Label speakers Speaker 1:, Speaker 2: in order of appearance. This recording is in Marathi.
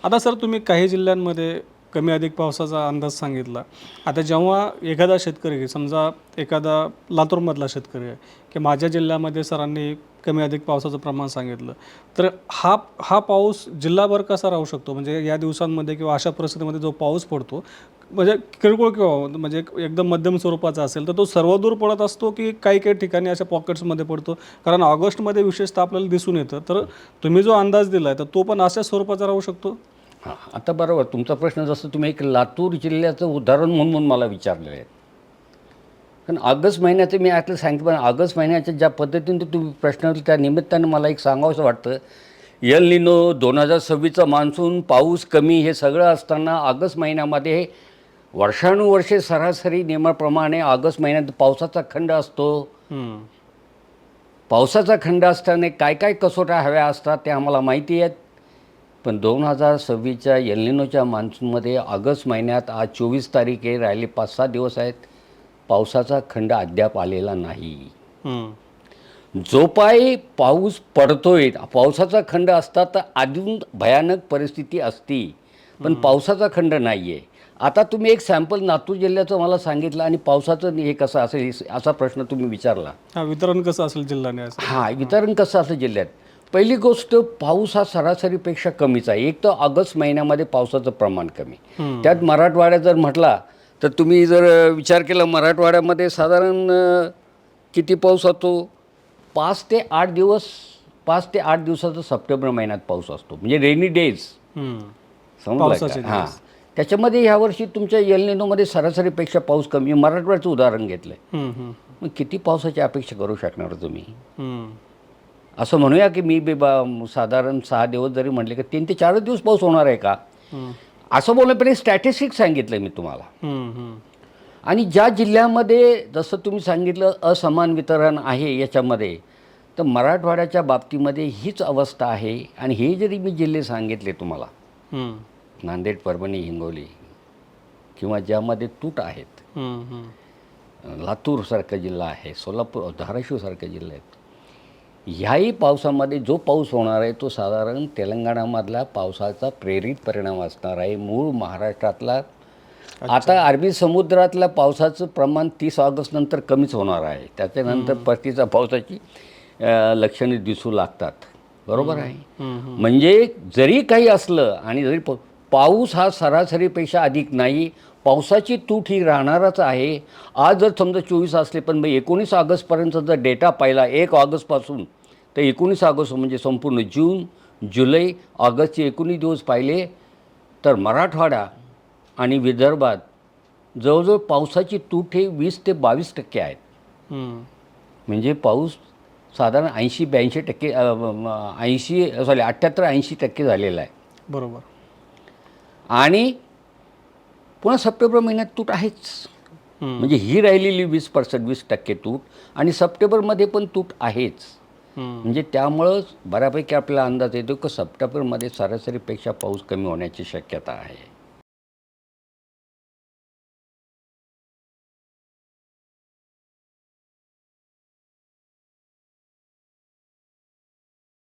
Speaker 1: आता सर तुम्ही काही जिल्ह्यांमध्ये कमी अधिक पावसाचा अंदाज सांगितला. आता जेव्हा एखादा शेतकरी समजा एखादा लातूरमधला शेतकरी आहे की माझ्या जिल्ह्यामध्ये सरांनी कमी अधिक पावसाचं प्रमाण सांगितलं, तर हा हा पाऊस जिल्हाभर कसा राहू शकतो? म्हणजे या दिवसांमध्ये किंवा अशा परिस्थितीमध्ये जो पाऊस पडतो म्हणजे किरकोळ किंवा म्हणजे एकदम मध्यम स्वरूपाचा असेल तर तो सर्वदूर पडत असतो की काही काही ठिकाणी अशा पॉकेट्समध्ये पडतो? कारण ऑगस्टमध्ये विशेषतः आपल्याला दिसून येतं. तर तुम्ही जो अंदाज दिला आहे तर तो पण अशाच स्वरूपाचा राहू शकतो?
Speaker 2: हां, आता बरोबर तुमचा प्रश्न जसं तुम्ही एक लातूर जिल्ह्याचं उदाहरण म्हणून मला विचारलेलं आहे. कारण ऑगस्ट महिन्याचं मी आतलं सांगितलं, पण ऑगस्ट महिन्याच्या ज्या पद्धतीने तुम्ही प्रश्न त्या निमित्तानं मला एक सांगावंसं वाटतं. एल निनो 2026चा मान्सून, पाऊस कमी हे सगळं असताना ऑगस्ट महिन्यामध्ये वर्षानुवर्षे सरासरी नियमाप्रमाणे ऑगस्ट महिन्यात पावसाचा खंड असतो. पावसाचा खंड असताना काय काय कसोट्या हव्या असतात ते आम्हाला माहिती आहेत. पण 2026च्या एल निनोच्या मान्सूनमध्ये ऑगस्ट महिन्यात आज 24 तारीख आहे, राहिले 5-6 दिवस आहेत, पावसाचा खंड अद्याप आलेला नाही. जो पायी पाऊस पडतोय, पावसाचा खंड असता तर अजून भयानक परिस्थिती असती, पण पावसाचा खंड नाही आहे. आता तुम्ही एक सॅम्पल लातूर जिल्ह्याचं मला सांगितलं आणि पावसाचं हे कसं असेल असा प्रश्न तुम्ही विचारला.
Speaker 1: हां, वितरण कसं असेल जिल्ह्याने असं?
Speaker 2: हां, वितरण कसं असेल जिल्ह्यात? पहिली गोष्ट, पाऊस हा सरासरीपेक्षा कमीच आहे. एक तर ऑगस्ट महिन्यामध्ये पावसाचं प्रमाण कमी, त्यात मराठवाड्यात जर म्हटला तर तुम्ही जर विचार केला मराठवाड्यामध्ये साधारण किती पाऊस होतो? 5 ते 8 दिवस, 5 ते 8 दिवसाचा सप्टेंबर महिन्यात पाऊस असतो, म्हणजे रेनी डेज समजलं का? हां, त्याच्यामध्ये ह्यावर्षी तुमच्या एल निनोमध्ये सरासरीपेक्षा पाऊस कमी. मराठवाड्याचं उदाहरण घेतलं आहे, मग किती पावसाची अपेक्षा करू शकणार तुम्ही? असं म्हणूया की मी साधारण 6 दिवस जरी म्हटले की 3 ते 4 दिवस पाऊस होणार आहे का, असं बोलण्यापर्यंत स्टॅटिस्टिक्स सांगितलं मी तुम्हाला. आणि ज्या जिल्ह्यामध्ये जसं तुम्ही सांगितलं असमान वितरण आहे याच्यामध्ये, तर मराठवाड्याच्या बाबतीमध्ये हीच अवस्था आहे. आणि हे जरी मी जिल्हे सांगितले तुम्हाला, नांदेड, परभणी, हिंगोली, किंवा ज्यामध्ये तूट आहेत, लातूरसारखा जिल्हा आहे, सोलापूर, धाराशिवसारखे जिल्हे आहेत, ह्याही पावसामध्ये जो पाऊस होणार आहे तो साधारण तेलंगणामधला पावसाचा प्रेरित परिणाम असणार आहे. मूळ महाराष्ट्रातला आता अरबी समुद्रातल्या पावसाचं प्रमाण 30 ऑगस्ट नंतर कमीच होणार आहे. त्याच्यानंतर परतीचा पावसाची लक्षणे दिसू लागतात. बरोबर आहे. म्हणजे जरी काही असलं आणि जरी पाऊस हा सरासरीपेक्षा अधिक नाही, पावसाची तूट ही राहणारच आहे. आज जर समजा 24 असले, पण 19 ऑगस्टपर्यंत जर डेटा पाहिला 1 ऑगस्टपासून तर 19 ऑगस्ट म्हणजे संपूर्ण जून, जुलै, ऑगस्टचे 19 दिवस पाहिले तर मराठवाडा आणि विदर्भात जवळजवळ पावसाची तूट हे 20 ते 22% आहेत. म्हणजे पाऊस साधारण 80-82%, 78-80% झालेला आहे.
Speaker 1: बरोबर.
Speaker 2: आणि पुन्हा सप्टेंबर महिन्यात तूट आहेच. म्हणजे ही राहिलेली 20% तूट, आणि सप्टेंबरमध्ये पण तूट आहेच. म्हणजे त्यामुळं बऱ्यापैकी आपल्याला अंदाज येतो की सप्टेंबरमध्ये सरासरीपेक्षा पाऊस कमी होण्याची शक्यता आहे.